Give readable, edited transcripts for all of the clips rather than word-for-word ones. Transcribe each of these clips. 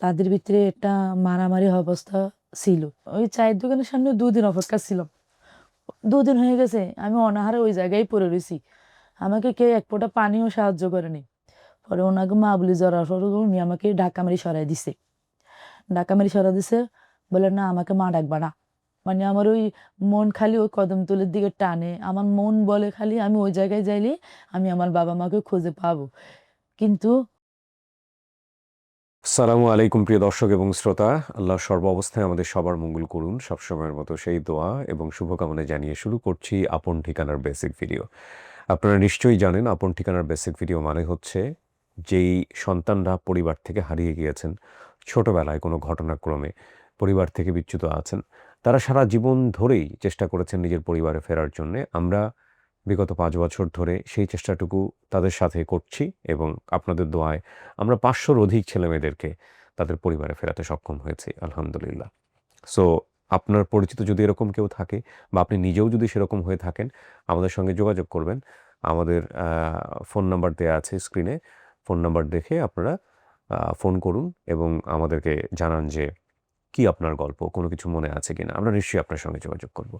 তাদের ভিতরে একটা মারামারি অবস্থা ছিল। ওই চায়ের দোকানের সামনে 2 দিন অপেক্ষা ছিলাম। 2 দিন হয়ে গেছে, আমি অনাহারে ওই জায়গায় পড়ে রয়েছি। আমাকে কেউ এক ফোঁটা পানিও সাহায্য করেনি। পরে ওনাকে মা বলি জ্বর উনি আমাকে ঢাকা মারি সরাই দিছে। ঢাকা মারি সরাই দিছে, বলে না আমাকে মা ডাকবা না। মানে আমার ওই মন খালি ওই কদমতলের দিকে টানে, আমার মন বলে খালি আমি ওই জায়গায় যাইলে আমি আমার বাবা মাকে খুঁজে পাবো। কিন্তু সালামু আলাইকুম প্রিয় দর্শক এবং শ্রোতা। আল্লাহ সর্ব অবস্থায় আমাদের সবার মঙ্গল করুন, সবসময়ের মতো সেই দোয়া এবং শুভকামনা জানিয়ে শুরু করছি আপন ঠিকানার বেসিক ভিডিও। আপনারা নিশ্চয়ই জানেন আপন ঠিকানার বেসিক ভিডিও মানে হচ্ছে যেই সন্তানরা পরিবার থেকে হারিয়ে গিয়েছেন, ছোটবেলায় কোনো ঘটনাক্রমে পরিবার থেকে বিচ্যুত আছেন, তারা সারা জীবন ধরেই চেষ্টা করেছেন নিজের পরিবারে ফেরার জন্যে। আমরা বিগত 5 বছর ধরে সেই চেষ্টাটুকু তাদের সাথে করছি এবং আপনাদের দোয়ায় আমরা 500-র অধিক ছেলেমেয়েদেরকে তাদের পরিবারে ফেরাতে সক্ষম হয়েছি, আলহামদুলিল্লাহ। সো আপনার পরিচিত যদি এরকম কেউ থাকে বা আপনি নিজেও যদি সেরকম হয়ে থাকেন, আমাদের সঙ্গে যোগাযোগ করবেন। আমাদের ফোন নাম্বার দেয়া আছে স্ক্রিনে। ফোন নাম্বার দেখে আপনারা ফোন করুন এবং আমাদেরকে জানান যে কি আপনার গল্প, কোনো কিছু মনে আছে কিনা। আমরা নিশ্চয়ই আপনার সঙ্গে যোগাযোগ করব।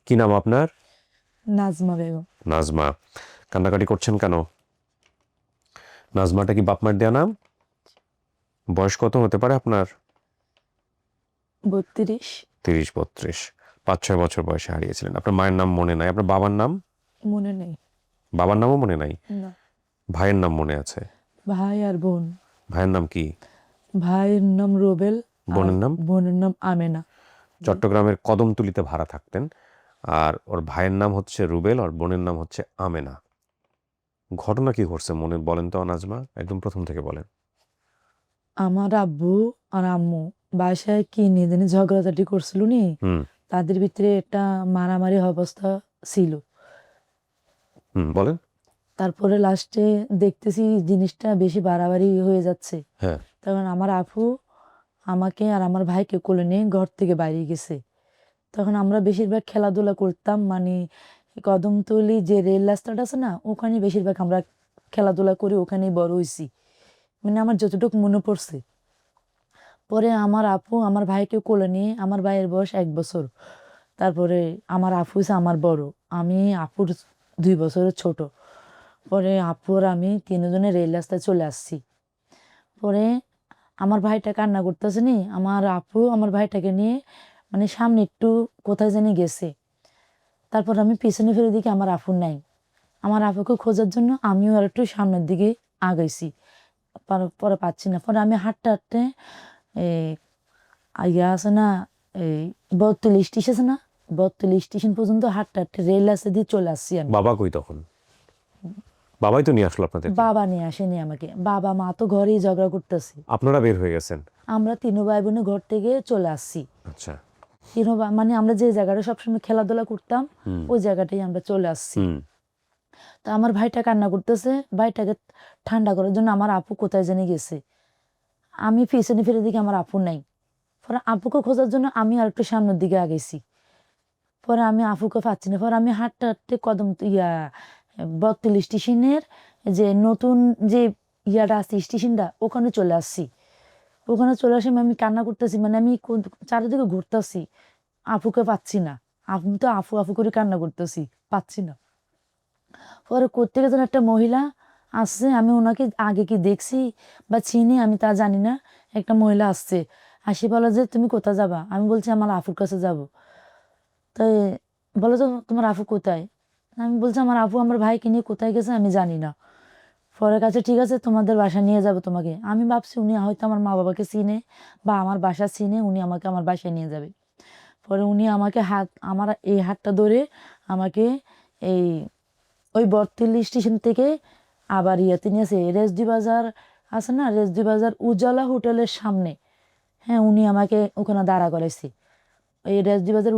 কি নাম আপনার? নাজমা বেগম। নাজমা। কান্নাকাটি করছেন কেন? নাজমাটা কি বাপ মার দেয়া নাম? বয়স কত হতে পারে আপনার? 32। 30-32। 5-6 বছর বয়সে হারিয়েছিলেন। আপনার মায়ের নাম মনে নাই। আপনার বাবার নাম? মনে নেই। বাবার নামও মনে নাই? না। ভাইয়ের নাম মনে আছে? ভাই আর বোন। ভাইয়ের নাম কি? ভাইয়ের নাম রোবেল আর বোনের নাম? বোনের নাম আমেনা। চট্টগ্রামের কদমতলীতে ভাড়া থাকতেন। আর ওর ভাইয়ের নাম হচ্ছে রুবেল আর বোনের নাম হচ্ছে আমেনা। ঘটনা কি ঘটছে মনে বলেন তো নাজমা, একদম প্রথম থেকে বলেন। আমার আব্বু আর আম্মু বাসায় কি নিয়ে জানি ঝগড়াঝাটি করছিল নি, হুম তাদের ভিতরে একটা মারামারি অবস্থা ছিল। বলেন। তারপরে লাস্টে দেখতেছি জিনিসটা বেশি বাড়াবাড়ি হয়ে যাচ্ছে। হ্যাঁ। তখন আমার আপু আমাকে আর আমার ভাইকে কোলে নিয়ে ঘর থেকে বাইরে গেছে। তখন আমরা বেশিরভাগ খেলাধুলা করতাম, মানে কদমতলী যে রেল রাস্তাটা আছে না, ওখানে বেশিরভাগ আমরা খেলাধুলা করে ওখানেই বড় হয়েছি। মানে আমার যতটুকু মনে পড়ছে। পরে আমার আপু আমার ভাইকে কোলে নিয়ে, আমার ভাইয়ের বয়স 1 বছর, তারপরে আমার আপু হচ্ছে আমার বড়, আমি আপুর 2 বছরের ছোট। পরে আপু আর আমি তিনজনে রেল রাস্তায় চলে আসছি। পরে আমার ভাইটা কান্না করতেছে নি, আমার আপু আমার ভাইটাকে নিয়ে মানে সামনে একটু কোথায় জানি গেছে। তারপর আমি পিছনে ফিরে দেখি আমার আপু নাই। আমার আপুকে খোঁজার জন্য আমিও আর একটু সামনের দিকে আগাইছি। পরে পাচ্ছি না। পরে আমি হাঁটতে হাঁটতে এই ইয়া আছে না, এই 42 স্টেশন আছে না, 42 স্টেশন পর্যন্ত হাঁটতে হাঁটতে রেল রাস্তা দিয়ে চলে আসছি আমি। বাবা কই তখন? বাবাই তো নিয়ে আসলো আপনাদেরকে। বাবা নিয়ে আসেনি আমাকে, বাবা মা তো ঘরেই ঝগড়া করতেছে। আপনারা বের হয়ে গেছেন? আমরা 3 ভাই বোনে ঘর থেকে চলে আসছি। আচ্ছা। মানে আমরা যে জায়গাটা সবসময় খেলাধুলা করতাম, হুম ওই জায়গাটাই আমরা চলে আসছি। হুম তো আমার ভাইটা কান্না করতেছে, ভাইটাকে ঠান্ডা করার জন্য আমার আপু কোথায় জানি গেছে। আমি পিছনে ফিরে দেখি আমার আপু নাই। পরে আপুকে খোঁজার জন্য আমি আর একটু সামনের দিকে আগেছি। পরে আমি আপুকে পাচ্ছি না। পরে আমি হাঁটতে হাঁটতে ইয়া 42 স্টেশনের যে নতুন যে ইয়াটা আছে স্টেশনটা, ওখানে চলে আসছি। ওখানে চলে আসে আমি কান্না করতেছি, মানে আমি চারিদিকে ঘুরতেছি, আপুকে পাচ্ছি না। আমি তো আফু আফু করে কান্না করতেছি, পাচ্ছি না। পরে কোত্থেকে যেন একটা মহিলা আসছে, আমি ওনাকে আগে কি দেখছি বা চিনি আমি তা জানি না। একটা মহিলা আসছে, আসি বলে যে তুমি কোথায় যাবা, আমি বলছি আমার আফুর কাছে যাব। তাই বলো তো তোমার আফু কোথায়, আমি বলছি আমার আফু আমার ভাইকে নিয়ে কোথায় গেছে আমি জানি না। পরের কাছে ঠিক আছে তোমাদের বাসা নিয়ে যাবো তোমাকে। আমি ভাবছি উনি হয়তো আমার মা বাবাকে চিনে বা আমার বাসা চিনে, উনি আমাকে আমার বাসায় নিয়ে যাবে। পরে উনি আমাকে আমার এই হাতটা ধরে আমাকে এই ওই 42 স্টেশন থেকে আবার ইয়াতে নিয়েছে, রেসডি বাজার আছে না, রেসডি বাজার উজালা হোটেলের সামনে। হ্যাঁ, উনি আমাকে ওখানে দাঁড়া করাইছে। এই রেসডি বাজার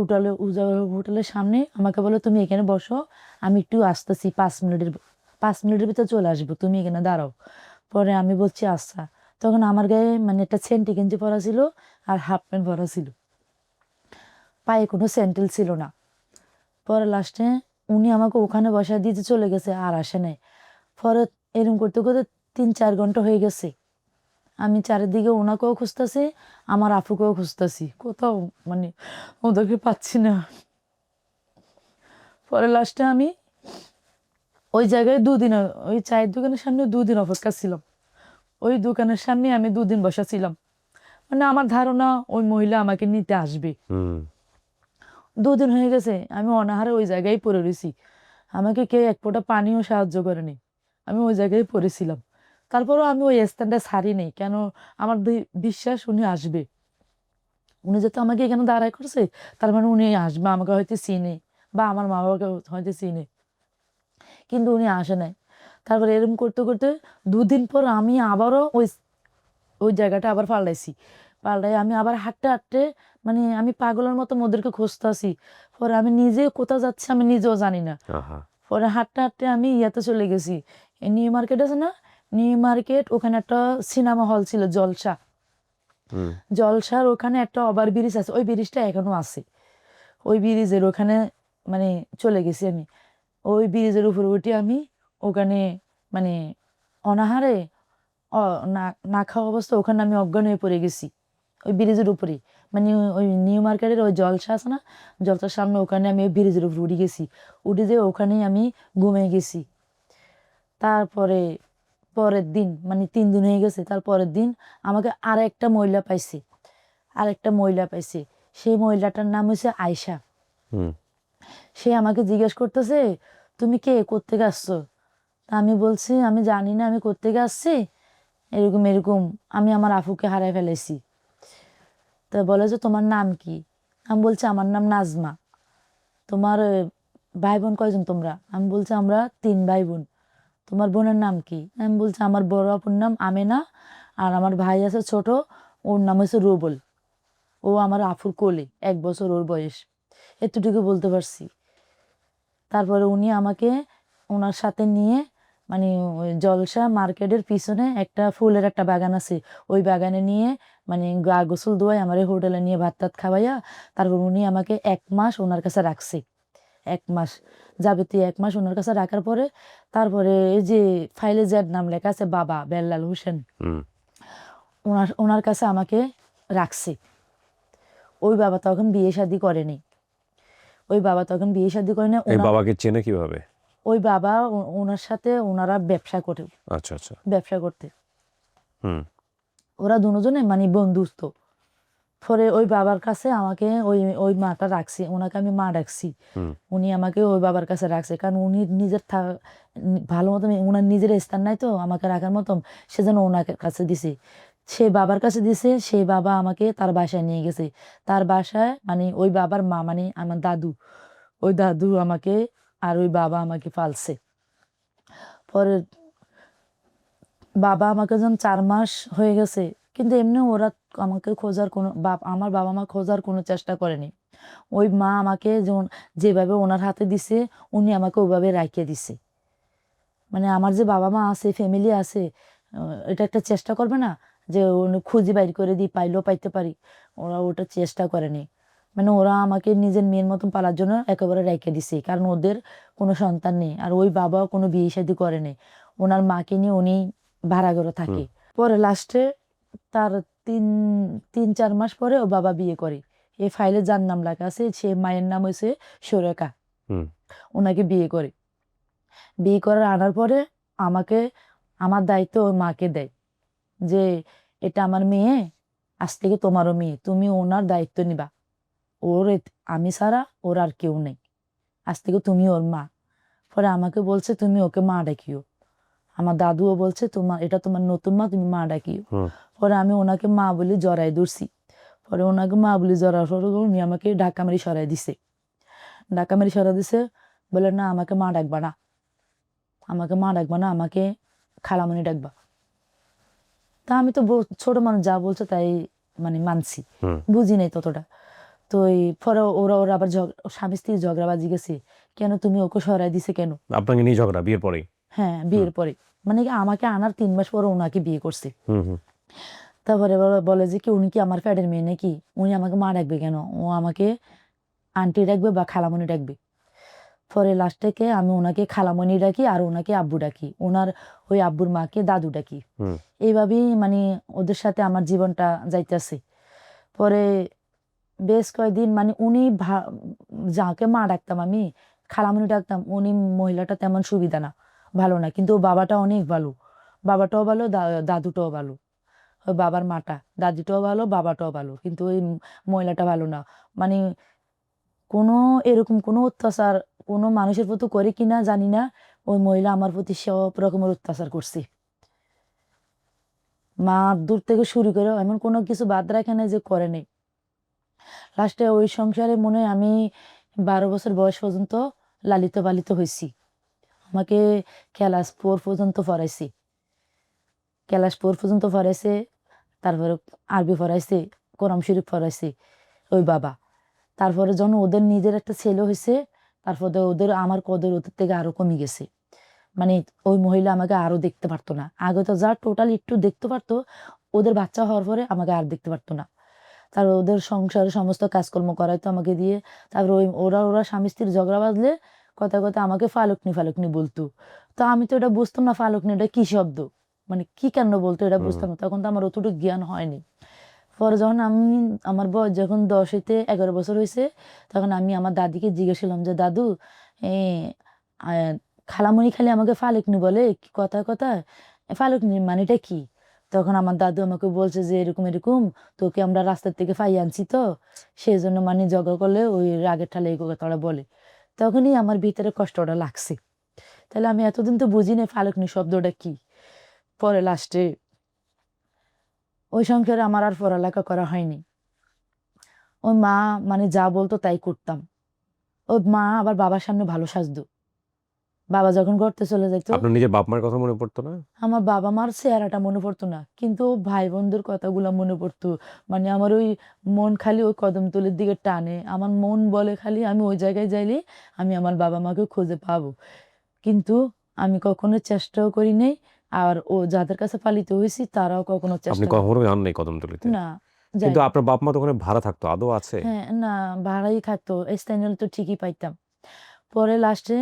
উজালা হোটেলের সামনে আমাকে বলে তুমি এখানে বসো, আমি একটু আসতেছি, 5 মিনিটের ভিতরে চলে আসবো, তুমি এখানে দাঁড়াও। পরে আমি বলছি আচ্ছা। তখন আমার গায়ে মানে একটা সেন্টি গেঞ্জি পরা ছিল আর হাফ প্যান্ট পরা ছিল, পায়ে কোনো স্যান্ডেল ছিল না। পরে লাস্টে উনি আমাকে ওখানে বসা দিতে চলে গেছে আর আসে নাই। পরে এরকম করতে করতে 3-4 ঘন্টা হয়ে গেছে। আমি চারিদিকে ওনাকেও খুঁজতেছি, আমার আপুকেও খুঁজতেছি, কোথাও মানে ওদেরকে পাচ্ছি না। পরে লাস্টে আমি ওই জায়গায় দুদিন, ওই চায়ের দোকানের সামনে দুদিন অপেক্ষা ছিলাম। ওই দোকানের সামনে আমি দুদিন বসা ছিলাম, মানে আমার ধারণা ওই মহিলা আমাকে নিতে আসবে। হুম। দুদিন হয়ে গেছে, আমি অনাহারে ওই জায়গায় পড়ে রয়েছি, আমাকে কেউ এক ফোঁটা পানিও সাহায্য করেনি, আমি ওই জায়গায় পড়েছিলাম। তারপরেও আমি ওই স্থানটা ছাড়ি নেই, কেন আমার বিশ্বাস উনি আসবে। উনি যেহেতু আমাকে এখানে দাঁড়ায় করছে, তার মানে উনি আসবে, আমাকে হয়তো চিনে বা আমার মা বাবাকে হয়তো চিনে, কিন্তু উনি আসে নাই। তারপরে এরকম করতে করতে দুদিন পর আমি আবারও ওই ওই জায়গাটা আবার পাল্টাইছি। পাল্টাই আমি আবার হাঁটতে হাঁটতে, মানে আমি পাগলের মতো ওদেরকে খুঁজতেছি। পরে আমি নিজে কোথাও যাচ্ছি আমি নিজেও জানি না। আহা। পরে হাঁটতে হাঁটতে আমি ইয়াতে চলে গেছি, এই নিউ মার্কেট আছে না, নিউ মার্কেট, ওখানে একটা সিনেমা হল ছিল জলসা। হুম। জলসার ওখানে একটা ওভার ব্রিজ আছে, ওই ব্রিজটা এখনো আছে। ওই ব্রিজের ওখানে মানে চলে গেছি আমি। ওই ব্রিজের উপরে উঠে আমি ওখানে মানে অনাহারে না না খাওয়া অবস্থা ওখানে আমি অজ্ঞান হয়ে পড়ে গেছি ওই ব্রিজের উপরে। মানে ওই নিউ মার্কেটের ওই জলসা আছে না, জলসার সামনে, ওখানে আমি ওই ব্রিজের উপরে উঠে গেছি। উঠে যেয়ে ওখানেই আমি ঘুমিয়ে গেছি। তারপরে পরের দিন, মানে 3 দিন হয়ে গেছে, তারপরের দিন আমাকে আরেকটা মহিলা পাইছে, আরেকটা মহিলা পাইছে। সেই মহিলাটার নাম হচ্ছে আয়শা। হুম। সে আমাকে জিজ্ঞেস করতেছে, তুমি কে, কোত্থেকে আসছো? তা আমি বলছি আমি জানি না আমি কোত্থেকে আসছি, এরকম এরকম আমি আমার আফুকে হারাই ফেলেছি। তা বলে যে তোমার নাম কি? আমি বলছি আমার নাম নাজমা। তোমার ভাই বোন কয়জন তোমরা? আমি বলছি আমরা 3 ভাই বোন। তোমার বোনের নাম কি? আমি বলছি আমার বড় আপুর নাম আমেনা, আর আমার ভাই আছে ছোট, ওর নাম হচ্ছে রুবল। ও আমার আফুর কোলে, 1 বছর ওর বয়স। এতটুকু বলতে পারছি। তারপরে উনি আমাকে ওনার সাথে নিয়ে, মানে ওই জলসা মার্কেটের পিছনে একটা ফুলের একটা বাগান আছে, ওই বাগানে নিয়ে মানে গা গোসল ধোয়াই আমার হোটেলে নিয়ে ভাত টাত খাওয়াইয়া, তারপর উনি আমাকে 1 মাস ওনার কাছে রাখছে। 1 মাস, যাবতীয় 1 মাস ওনার কাছে রাখার পরে, তারপরে এই যে ফাইলে যার নাম লেখা আছে বাবা বেল্লাল হোসেন, হুম। ওনার ওনার কাছে আমাকে রাখছে। ওই বাবা তখন বিয়ে শাদী করেনি, ওই বাবা তখন বিয়ে শাদী করেনি। এই বাবাকে চেনে কিভাবে? ওই বাবা ওনার সাথে ওনারা ব্যবসা করে, আচ্ছা, আচ্ছা। ব্যবসা করতে, হুম। ওরা দুজনে মানে বন্ধুত্ব। পরে ওই বাবার কাছে আমাকে ওই ওই মাটা রাখছি, ওনাকে আমি মা ডাকছি। হুম। উনি আমাকে ওই বাবার কাছে রাখছে, কারণ উনি নিজের ভালো মতন ওনার নিজের স্থান নাই তো আমাকে রাখার মতন, সেজন্য ওনাকে কাছে দিছে। সে বাবার কাছে দিছে, সেই বাবা আমাকে তার বাসায় নিয়ে গেছে। তার বাসায় মানে ওই বাবার মা মানে আমার দাদু, ওই দাদু আমাকে আর ওই বাবা আমাকে পালছে। পরে বাবা আমাকে যখন 4 মাস হয়ে গেছে, কিন্তু এমনি ওরা আমাকে খোঁজার কোনো আমার বাবা মা খোঁজার কোনো চেষ্টা করেনি। ওই মা আমাকে যেমন যেভাবে ওনার হাতে দিছে, উনি আমাকে ওইভাবে রাখিয়ে দিছে। মানে আমার যে বাবা মা আছে, ফ্যামিলি আছে, এটা একটা চেষ্টা করবে না যে উনি খুঁজে বাইর করে দিই, পাইলেও পাইতে পারি, ওরা ওটা চেষ্টা করেনি। মানে ওরা আমাকে নিজের মেয়ের মতন পালার জন্য একেবারে রেখে দিছে, কারণ ওদের কোনো সন্তান নেই, আর ওই বাবাও কোনো বিয়ে শাদী করেনি। ওনার মাকে নিয়ে উনি ভাড়া ঘরে থাকে। পরে লাস্টে তার 3-4 মাস পরে ও বাবা বিয়ে করে। এই ফাইলে যার নাম লেখা আছে সে মায়ের নাম হয়েছে সুরেখা। হুম। ওনাকে বিয়ে করে, বিয়ে করার আনার পরে আমাকে, আমার দায়িত্ব ওর মাকে দেয় যে এটা আমার মেয়ে, আজ থেকে তোমারও মেয়ে, তুমি ওনার দায়িত্ব নিবা। আমি ছাড়া ওর আর কেউ নেই, আজ থেকে তুমি ওর মা। পরে আমাকে বলছে তুমি ওকে মা ডাকিও। আমার দাদুও বলছে তোমার এটা তোমার নতুন মা, তুমি মা ডাকিও। পরে আমি ওনাকে মা বলে জড়াই ধরছি। পরে ওনাকে মা বলে জড়ার পরে উনি আমাকে ঢাকা মারি সরাই দিছে। ঢাকা মারি সরাই দিছে, বলে না আমাকে মা ডাকবা না, আমাকে মা ডাকবা না, আমাকে খালামণি ডাকবা। তা আমি তো ছোট মানুষ, যা বলছে তাই মানে মানছি, বুঝি নাই ততটা। তো পরে ওরা ওরা আবার স্বামী স্ত্রী ঝগড়াবাজি গেছে, কেন তুমি ওকে সরাই দিছে কেন? আপনাকে নিয়ে ঝগড়া বিয়ের পরে? হ্যাঁ, বিয়ের পরে, মানে কি আমাকে আনার 3 মাস পরে ওনাকে বিয়ে করছে। তারপরে বলে যে কি উনি কি আমার ফ্যাডের মেয়ে নাকি, উনি আমাকে মা ডাকবে কেন, ও আমাকে আন্টি ডাকবে বা খালামণি ডাকবে। পরে লাস্ট থেকে আমি ওনাকে খালামণি ডাকি আর ওনাকে আব্বু ডাকি, ওনার ওই আব্বুর মাকে দাদু ডাকি। হুম। এইভাবেই মানে ওদের সাথে আমার জীবনটা যাইতেছে। পরে বেশ কয়েকদিন মানে উনি যাকে মা ডাকতাম আমি, খালামণি ডাকতাম, উনি মহিলাটা তেমন সুবিধা না, ভালো না, কিন্তু ওর বাবাটা অনেক ভালো, বাবাটাও ভালো, দাদুটাও ভালো। ওই বাবার মাটা, দাদিটাও ভালো, বাবাটাও ভালো, কিন্তু ওই মহিলাটা ভালো না। মানে কোনো এরকম কোনো অত্যাচার কোনো মানুষের প্রতি করে কিনা জানি না, ওই মহিলা আমার প্রতি সব রকমের অত্যাচার করছে। দূর থেকে শুরু করে এমন কোনো কিছু বাদ রাখে না যে করে নেই। লাস্টে ওই সংসারে মনে হয় আমি 12 বছর বয়স পর্যন্ত লালিত পালিত হয়েছি। আমাকে ক্লাস 4 পর্যন্ত পড়াইছি, ক্লাস 4 পর্যন্ত পড়াইছে, তারপরে আরবি পড়াইছে, কোরআন শরীফ পড়াইছে ওই বাবা। তারপরে যখন ওদের নিজের একটা ছেলে হয়েছে, তারপরে ওদের আমার কদর ওদের থেকে আরো কমে গেছে। মানে ওই মহিলা আমাকে আরো দেখতে পারতো না। আগে তো যা টোটাল একটু দেখতে পারতো, ওদের বাচ্চা হওয়ার পরে আমাকে আর দেখতে পারতো না। তারপর ওদের সংসারে সমস্ত কাজকর্ম করাইতো আমাকে দিয়ে। তারপর ওরা স্বামী স্ত্রীর ঝগড়া বাঁধলে কথা কথা আমাকে ফালুকনি ফালুকনি বলতো। তো আমি তো এটা বুঝতাম না ফালুকনি এটা কি শব্দ, মানে কি কেন বলতো এটা বুঝতাম না, তখন তো আমার অতটুকু জ্ঞান হয়নি। পরে যখন আমার বয়স যখন 10 হইতে 11 বছর হয়েছে, তখন আমি আমার দাদিকে জিজ্ঞেসলাম যে দাদু, এ খালামণি খালি আমাকে ফালুকনি বলে, কথায় কথায় ফালুকনি মানেটা কি? তখন আমার দাদু আমাকে বলছে যে এরকম এরকম তোকে আমরা রাস্তার থেকে ফাই আনছি, তো সেই জন্য মানে ঝগড়া করলে ওই রাগের ঠালে এই কথাটা বলে। তখনই আমার ভিতরে কষ্টটা লাগছে, তাহলে আমি এতদিন তো বুঝি না ফালুকনি শব্দটা কি। পরে লাস্টে ওই সংসারে আমার আর পড়ালেখা করা হয়নি। ওই মা মানে যা বলতো তাই করতাম। ওই মা আবার বাবার সামনে ভালো সাজতো, বাবা যখন ঘরতে চলে যেত আপনার নিজের বাপ মার কথা মনে পড়তো না? আমার বাবা মার চেহারাটা মনে পড়তো না, কিন্তু ভাই বোনদের কথাগুলো মনে পড়তো। মানে আমার ওই মন খালি ওই কদমতলের দিকে টানে, আমার মন বলে খালি আমি ওই জায়গায় যাইলে আমি আমার বাবা মাকে খুঁজে পাবো। কিন্তু আমি কখনো চেষ্টাও করি নাই, আর ও যাদের কাছে পালিত হয়েছি তারাও কখনো আপনি চেষ্টা কখনো যান নাই কদমতলীতে? না, কিন্তু যাইনি। আপনার বাপ মা তো ওখানে ভাড়া থাকতো, আদৌ আছে? হ্যাঁ, না, ভাড়াই থাকতো, স্থানীয় তো ঠিকই পাইতাম। পরে লাস্টে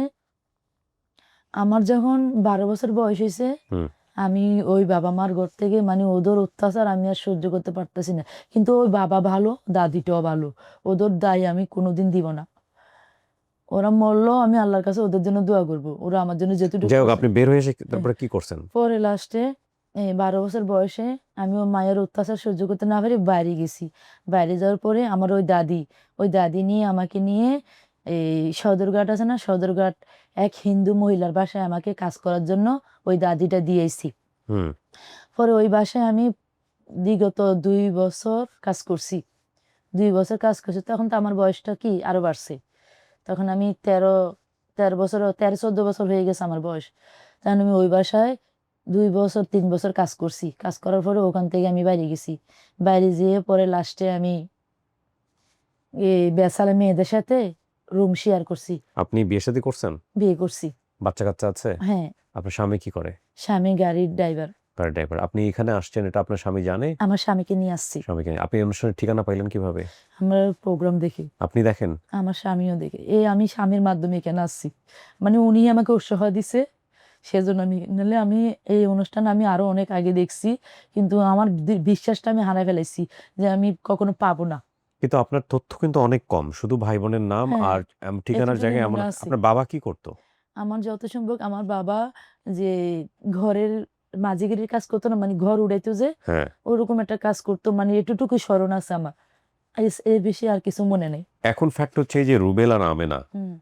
আমার যখন 12 বছর বয়স হয়েছে, হুম। আমি ওই বাবা মার ঘর থেকে মানে ওদের অত্যাচার আমি আর সহ্য করতে পারতেছি না। কিন্তু ওই বাবা ভালো, দাদিটাও ভালো, ওদের দায় আমি কোনোদিন দিব না। ওরা মরলেও আমি আল্লাহর কাছে ওদের জন্য দোয়া করব, ওরা আমার জন্য যেটুকু যাই হোক, করছে। আপনি বের হয়ে এসে হ্যাঁ। তারপরে কি করছেন? পরে লাস্টে 12 বছর বয়সে আমি ওর মায়ের অত্যাচার সহ্য করতে না পারি বাইরে গেছি। বাইরে যাওয়ার পরে আমার ওই দাদি নিয়ে আমাকে নিয়ে এই সদরঘাট আছে না, সদরঘাট এক হিন্দু মহিলার বাসায় আমাকে কাজ করার জন্য ওই দাদিটা দিয়েছি। হুম। পরে ওই বাসায় আমি বিগত 2 বছর কাজ করছি। 2 বছর কাজ করছি, তখন তো আমার বয়সটা কি আরো বাড়ছে। তখন আমি 13 বছর 13-14 বছর হয়ে গেছে আমার বয়স। তখন আমি ওই বাসায় 2 বছর 3 বছর কাজ করছি। কাজ করার পরে ওখান থেকে আমি বাইরে গেছি। বাইরে যেয়ে পরে লাস্টে আমি বেসালা মেয়েদের সাথে রুম শেয়ার করছি, আপনি বিয়ে শাদী করছেন? বিয়ে করছি। বাচ্চা কাচ্চা আছে? হ্যাঁ, আপনার স্বামী কি করে? স্বামী গাড়ির ড্রাইভার। গাড়ি ড্রাইভার। আপনি এখানে আসছেন এটা আপনার স্বামী জানে? আমার স্বামীকে নিয়ে আসছি। স্বামীকে আপনি এই অনুষ্ঠানের ঠিকানা পাইলেন কিভাবে? আমরা প্রোগ্রাম দেখি, আপনি দেখেন? আমার স্বামীও দেখে। আমি স্বামীর মাধ্যমে এখানে আসছি, মানে উনি আমাকে উৎসাহ দিছে, সেজন্য নাহলে আমি এই অনুষ্ঠান আমি আরো অনেক আগে দেখছি, কিন্তু আমার বিশ্বাসটা আমি হারাই ফেলাইছি যে আমি কখনো পাবো না। কিন্তু আপনার তথ্য কিন্তু অনেক কম, শুধু ভাই বোনের নাম হ্যাঁ, আর ঠিকানার এতটুকুই জায়গায় এমন। মনে আছে। আপনার বাবা কি করতো? আমার যত সম্ভব আমার বাবা যে ঘরের মাঝিগিরির কাজ করতো না, মানে ঘর উড়াইতো যে, হ্যাঁ। ওরকম একটা কাজ করতো, মানে এটুকুই স্মরণ আছে আমার, এর বেশি আর কিছু মনে নেই। এখন ফ্যাক্ট হচ্ছে এই যে রুবেল আর আমেনা, হুম।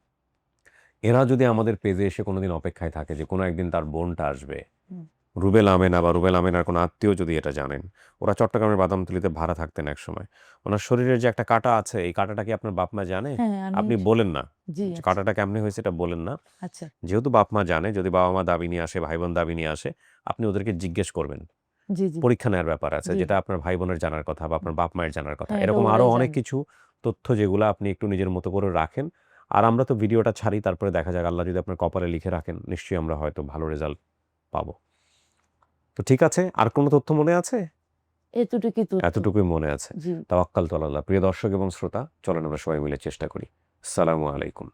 এরা যদি আমাদের পেজে এসে কোনোদিন অপেক্ষায় থাকে যে কোনো একদিন তার বোনটা আসবে, হুম। রুবেল আমেনা বা রুবেল আমেনার কোনো আত্মীয় যদি এটা জানেন, ওরা চট্টগ্রামের বাদামতলীতে ভাড়া থাকতেন একসময়। ওনার শরীরের যে একটা কাটা আছে, এই কাটাটা কি আপনার বাপ মা জানে? হ্যাঁ, আপনি বলেন না জি, যে কাটাটা কেমনে হয়েছে, এটা বলেন না। আচ্ছা, যেহেতু বাপ মা জানে, যদি বাবা মা দাবি নিয়ে আসে, ভাই বোন দাবি নিয়ে আসে, আপনি ওদেরকে জিজ্ঞেস করবেন। জি, জি, পরীক্ষা নেওয়ার ব্যাপার আছে, জি। যেটা আপনার ভাই বোনের জানার কথা বা আপনার বাপ মায়ের জানার কথা। হ্যাঁ, এটা এরকম আরো ওরাই অনেক জানে। কিছু তথ্য যেগুলো আপনি একটু নিজের মতো করে রাখেন। আর আমরা তো ভিডিওটা ছাড়ি, তারপরে দেখা যাক, আল্লাহ যদি আপনার কপালে লিখে রাখেন, নিশ্চয়ই আমরা হয়তো ভালো রেজাল্ট পাবো। তো ঠিক আছে, আর কোনো তথ্য মনে আছে? এতটুকুই তথ্য। এতটুকুই মনে আছে। জি। তাওয়াক্কালতু আলাল্লাহ। প্রিয় দর্শক এবং শ্রোতা, চলেন আমরা সবাই মিলে চেষ্টা করি। আসসালামু আলাইকুম।